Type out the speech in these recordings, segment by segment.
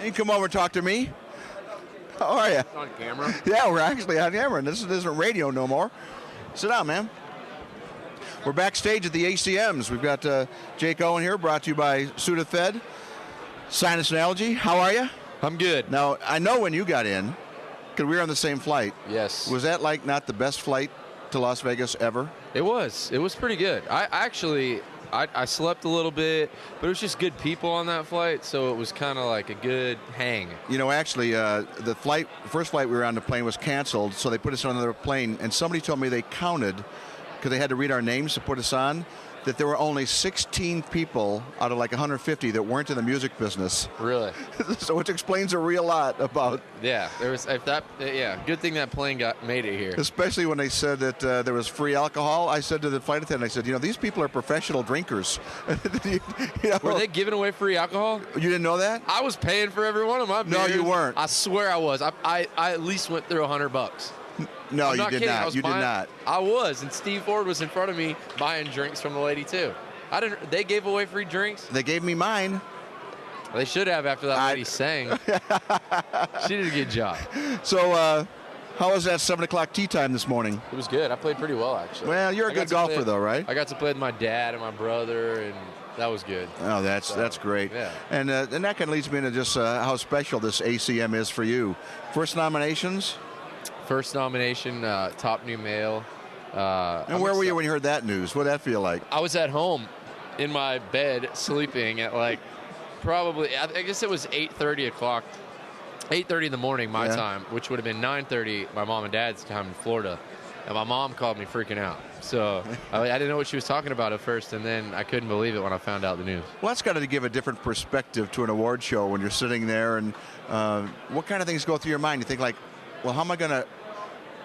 you come over and talk to me? How are you? It's on camera. Yeah, we're actually on camera, and this isn't radio no more. Sit down, man. We're backstage at the ACMs. We've got Jake Owen here, brought to you by Sudafed, Sinus and Allergy. How are you? I'm good. Now, I know when you got in, because we were on the same flight. Yes. Was that like not the best flight to Las Vegas ever? It was. It was pretty good. I slept a little bit, but it was just good people on that flight, so it was kind of like a good hang. You know, actually, the first flight we were on, the plane was canceled, so they put us on another plane, and somebody told me they counted, because they had to read our names to put us on, that there were only 16 people out of like 150 that weren't in the music business. Really? So it explains a real lot about. Yeah, there was good thing that plane made it here. Especially when they said that there was free alcohol. I said to the flight attendant, I said, these people are professional drinkers. Were they giving away free alcohol? You didn't know that? I was paying for every one of my beers. No, you weren't. I swear I was. I at least went through $100. No, you did not. You did not. I was, and Steve Ford was in front of me buying drinks from the lady too. They gave away free drinks. They gave me mine. They should have after that lady sang. She did a good job. So, how was that 7 o'clock tea time this morning? It was good. I played pretty well, actually. Well, you're a good golfer, though, right? I got to play with my dad and my brother, and that was good. Oh, that's great. Yeah. And that kind of leads me into just how special this ACM is for you. First nominations? First nomination, top new male. And where were you when you heard that news? What did that feel like? I was at home in my bed sleeping at like probably, I guess it was 8:30 in the morning my time, which would have been 9:30 my mom and dad's time in Florida. And my mom called me freaking out. So I didn't know what she was talking about at first, and then I couldn't believe it when I found out the news. Well, that's got to give a different perspective to an award show when you're sitting there. And what kind of things go through your mind? You think like, well,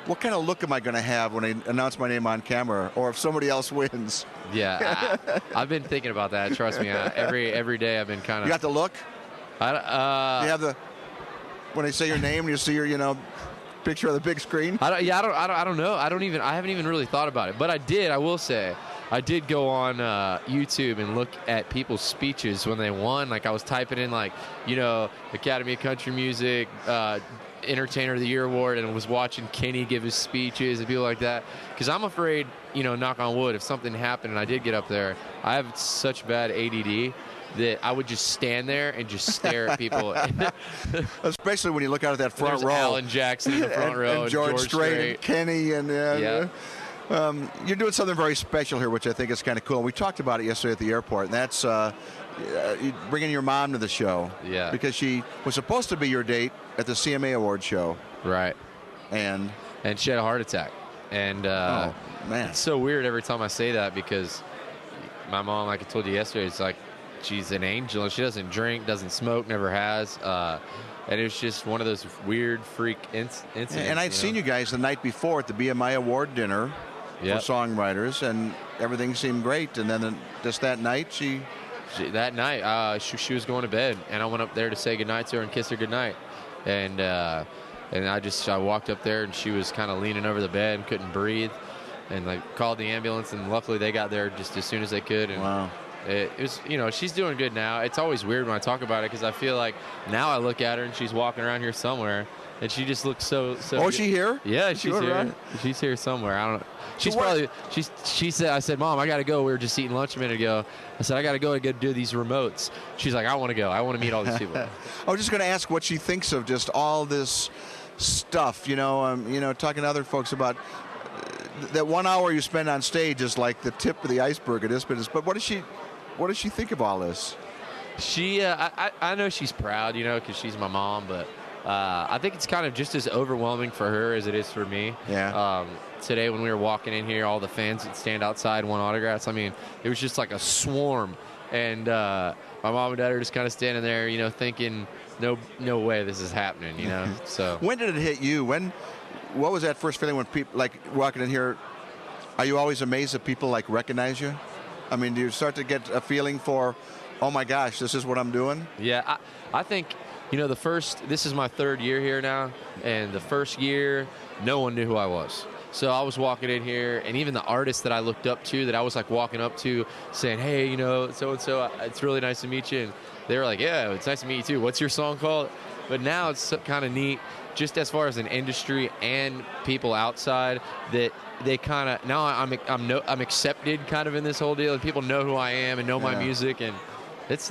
what kind of look am I going to have when I announce my name on camera, or if somebody else wins? Yeah, I've been thinking about that. Trust me, every day I've been kind of. You got the look? You have the when they say your name and you see your picture of the big screen. I don't know. I haven't even really thought about it, but I will say. I did go on YouTube and look at people's speeches when they won. Like I was typing in Academy of Country Music, Entertainer of the Year award, and was watching Kenny give his speeches and people like that. Because I'm afraid, knock on wood, if something happened and I did get up there, I have such bad ADD that I would just stand there and just stare at people. Especially when you look out at that front row. Alan Jackson in the front row, and George Strait and Kenny and you're doing something very special here, which I think is kind of cool. We talked about it yesterday at the airport, and that's bringing your mom to the show. Yeah. Because she was supposed to be your date at the CMA Award show. Right. And she had a heart attack. And oh, man. It's so weird every time I say that because my mom, like I told you yesterday, it's like she's an angel. She doesn't drink, doesn't smoke, never has. And it was just one of those weird freak incidents. And I'd seen you guys the night before at the BMI Award dinner for songwriters, and everything seemed great. And then just that night, she was going to bed, and I went up there to say goodnight to her and kiss her goodnight. And I walked up there, and she was kind of leaning over the bed and couldn't breathe, and called the ambulance, and luckily they got there just as soon as they could. And wow. It was, she's doing good now. It's always weird when I talk about it because I feel like now I look at her and she's walking around here somewhere, and she just looks so. Oh, is she here? Yeah, she's here. Around? She's here somewhere. I don't know. She said, I said, Mom, I got to go. We were just eating lunch a minute ago. I said, I got to go do these remotes. She's like, I want to go. I want to meet all these people. I was just going to ask what she thinks of just all this stuff. Talking to other folks about that 1 hour you spend on stage is like the tip of the iceberg of this business. But what does she think of all this? I know she's proud, because she's my mom, but I think it's kind of just as overwhelming for her as it is for me. Yeah. Today when we were walking in here, all the fans that stand outside want autographs. I mean, it was just like a swarm. And my mom and dad are just kind of standing there, thinking, no way this is happening, So when did it hit you? What was that first feeling when people, walking in here, are you always amazed that people, recognize you? I mean, do you start to get a feeling for, oh, my gosh, this is what I'm doing? Yeah, I think, this is my third year here now, and the first year, no one knew who I was. So I was walking in here, and even the artists that I looked up to, that I was like walking up to, saying, "Hey, you know, so and so, it's really nice to meet you." And they were like, "Yeah, it's nice to meet you too. What's your song called?" But now it's kind of neat, just as far as an industry and people outside, that they kind of now I'm accepted kind of in this whole deal, and people know who I am and know my music, and that's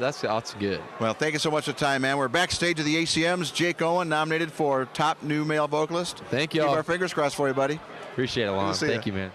good. Well, thank you so much for the time, man. We're backstage at the ACMs. Jake Owen nominated for top new male vocalist. Thank you. Keep our fingers crossed for you, buddy. Appreciate it, Lon. Thank you, man.